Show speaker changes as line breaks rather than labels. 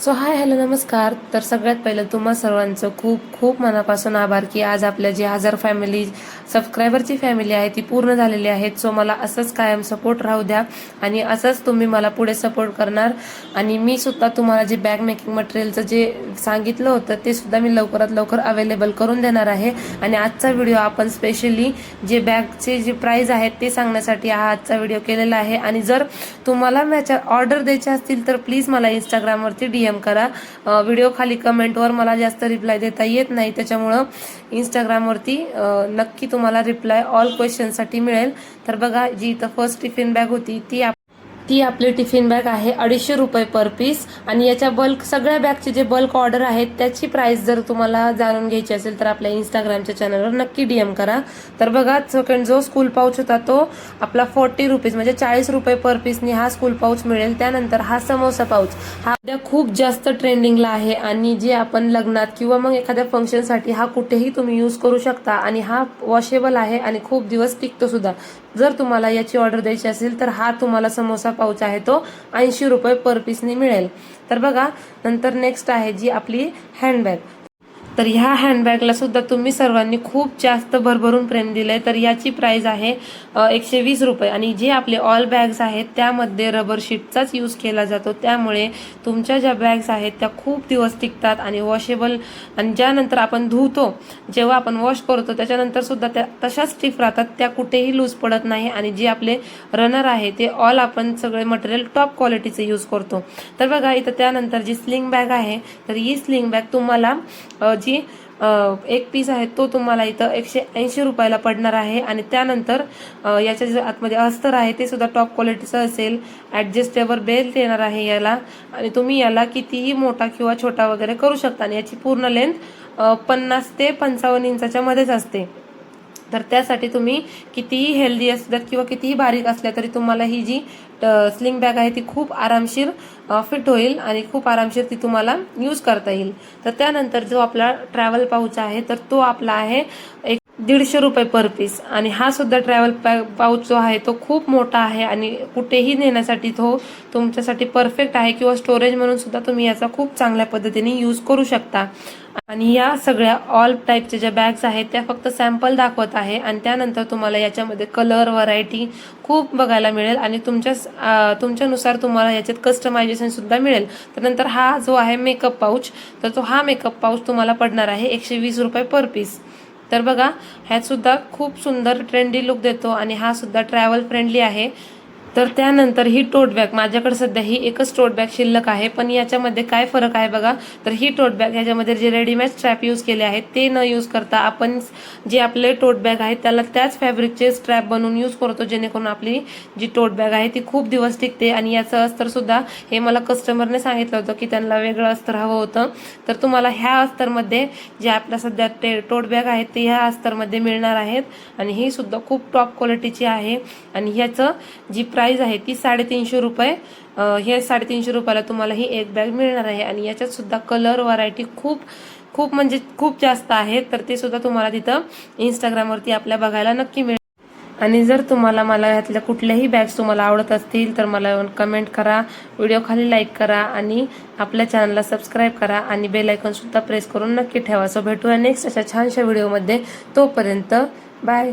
So hi hello नमस्कार. तर सगळ्यात पहिलं तुम्हा सर्वांचं खूप खूप मनापासून आभार की आज आपल्या जी 1000 फॅमिली सबस्क्रायबरची फॅमिली आहे ती पूर्ण झालेली आहेत. सो मला असंच कायम सपोर्ट राहू द्या आणि असंच तुम्ही मला पुढे सपोर्ट करणार. आणि मी सुद्धा तुम्हाला जे बॅग मेकिंग मटेरियलचं जे सांगितलं होतं ते सुद्धा मी लवकरात लवकर अवेलेबल करून देणार आहे. आणि आजचा व्हिडिओ आपण स्पेशली जे बॅगचे जे प्राइस आहेत ते सांगण्यासाठी हा आजचा व्हिडिओ केलेला आहे. आणि जर तुम्हाला माझ्या ऑर्डर द्यायच्या असतील तर प्लीज मला इंस्टाग्रामवरती DM करा. व्हिडिओ खाली कमेंटवर मला जास्त रिप्लाय देता येत नाही, त्याच्यामुळं इंस्टाग्रामवरती नक्की तुम्हाला रिप्लाय ऑल क्वेश्चनसाठी मिळेल. तर बघा, जी इथं फर्स्ट टिफिन बॅग होती ती आपली टिफिन बॅग आहे 250 रुपये पर पीस. आणि याच्या बल्क सगळ्या बॅगचे जे बल्क ऑर्डर आहेत त्याची प्राइस जर तुम्हाला जाणून घ्यायची असेल तर आपल्या इंस्टाग्रामच्या चॅनलवर नक्की DM करा. तर बघा, सेकंड जो स्कूल पाऊच होता तो आपला 40 रुपीज म्हणजे 40 रुपये पर पीसनी हा स्कूल पाऊच मिळेल. त्यानंतर हा समोसा पाऊच हा सध्या खूप जास्त ट्रेंडिंगला आहे आणि जे आपण लग्नात किंवा मग एखाद्या फंक्शनसाठी हा कुठेही तुम्ही यूज करू शकता. आणि हा वॉशेबल आहे आणि खूप दिवस टिकतो सुद्धा. जर तुम्हाला याची ऑर्डर द्यायची असेल तर हा तुम्हाला समोसा पाऊच आहे तो 80 रुपये पर पीसनी मिळेल. तर बघा, नंतर नेक्स्ट आहे जी आपली हँडबॅग. तर ह्या हँडबॅगला सुद्धा तुम्ही सर्वांनी खूप जास्त भरभरून प्रेम दिलंय. तर याची प्राइस आहे 120 रुपये. आणि जे आपले ऑल बॅग्स आहेत त्यामध्ये रबर शीटचाच यूज केला जातो, त्यामुळे तुमच्या ज्या बॅग्स आहेत त्या खूप दिवस टिकतात आणि वॉशेबल. आणि ज्यानंतर आपण धुतो, जेव्हा आपण वॉश करतो त्याच्यानंतर सुद्धा त्या तशाच स्टिफ राहतात, त्या कुठेही लूज पडत नाही. आणि जे आपले रनर आहे ते ऑल आपण सगळे मटेरियल टॉप क्वालिटीचे यूज करतो. तर बघा, इथं त्यानंतर जी स्लिंग बॅग आहे, तर ही स्लिंग बॅग तुम्हाला जी एक पीस आहे तो तुम्हाला इथं 180 रुपयाला पडणार आहे. आणि त्यानंतर याच्या जे आतमध्ये अस्तर आहे ते सुद्धा टॉप क्वालिटीचं असेल. ॲडजस्टेबल बेल्ट येणार आहे याला. आणि तुम्ही याला कितीही मोठा किंवा छोटा वगैरे करू शकता. आणि याची पूर्ण लेंथ 50 ते 55 इंचाच्या मध्येच असते. तर त्यासाठी तुम्ही कितीही हेल्दी असल्यात किंवा कितीही बारीक असल्या तरी तुम्हाला ही जी स्लिंग बॅग आहे ती खूप आरामशीर फिट होईल आणि खूप आरामशीर ती तुम्हाला यूज करता येईल. तर त्यानंतर जो आपला ट्रॅव्हल पाऊच आहे तर तो आपला आहे 150 रुपये पर पीस. आणि हा सुद्धा ट्रॅव्हल पाऊच जो आहे तो खूप मोठा आहे आणि कुठेही नेण्यासाठी तो तुमच्यासाठी परफेक्ट आहे. किंवा स्टोरेज म्हणून सुद्धा तुम्ही याचा खूप चांगल्या पद्धतीने यूज करू शकता. आणि या सगळ्या ऑल टाईपच्या ज्या बॅग्स आहेत त्या फक्त सॅम्पल दाखवत आहे. आणि त्यानंतर तुम्हाला याच्यामध्ये कलर व्हरायटी खूप बघायला मिळेल आणि तुमच्यानुसार तुम्हाला याच्यात कस्टमायझेशन सुद्धा मिळेल. तर नंतर हा जो आहे मेकअप पाऊच, तर तो हा मेकअप पाऊच तुम्हाला पडणार आहे 120 रुपये पर पीस. तर बघा, ह्यात सुद्धा खूप सुंदर ट्रेंडी लुक देतो आणि हा सुद्धा ट्रॅव्हल फ्रेंडली आहे. तर त्यानंतर ही टोट बॅग, माझ्याकडे सध्या ही एकच टोट बॅग शिल्लक आहे, पण याच्यामध्ये काय फरक आहे बघा. तर ही टोट बॅग ह्याच्यामध्ये जे रेडीमेड स्ट्रॅप यूज केले आहेत ते न यूज करता आपण जे आपले टोट बॅग आहेत त्याला त्याच फॅब्रिकचे स्ट्रॅप बनवून यूज करतो, जेणेकरून आपली जी टोट बॅग आहे ती खूप दिवस टिकते. आणि याचं अस्तर सुद्धा हे मला कस्टमरने सांगितलं होतं की त्यांना वेगळं अस्तर हवं होतं. तर तुम्हाला ह्या अस्तरमध्ये जे आपल्या सध्या टोट बॅग आहेत ते ह्या अस्तरमध्ये मिळणार आहेत. आणि ही सुद्धा खूप टॉप क्वालिटीची आहे. आणि ह्याचं जी प्राइस आहे ती 350 रुपये. हे 350 रुपयाला तुम्हाला ही एक बॅग मिळणार आहे. आणि याच्यात सुद्धा कलर व्हरायटी खूप खूप म्हणजे खूप जास्त आहे. तर ते सुद्धा तुम्हाला तिथं इंस्टाग्रामवरती आपल्या बघायला नक्की मिळेल. आणि जर तुम्हाला मला ह्यातल्या कुठल्याही बॅग्स तुम्हाला आवडत असतील तर मला कमेंट करा, व्हिडिओ खाली लाईक करा आणि आपल्या चॅनलला सबस्क्राईब करा आणि बेल आयकॉन सुद्धा प्रेस करून नक्की ठेवा. सो भेटूया नेक्स्ट अशा छानशा व्हिडिओमध्ये. तोपर्यंत बाय.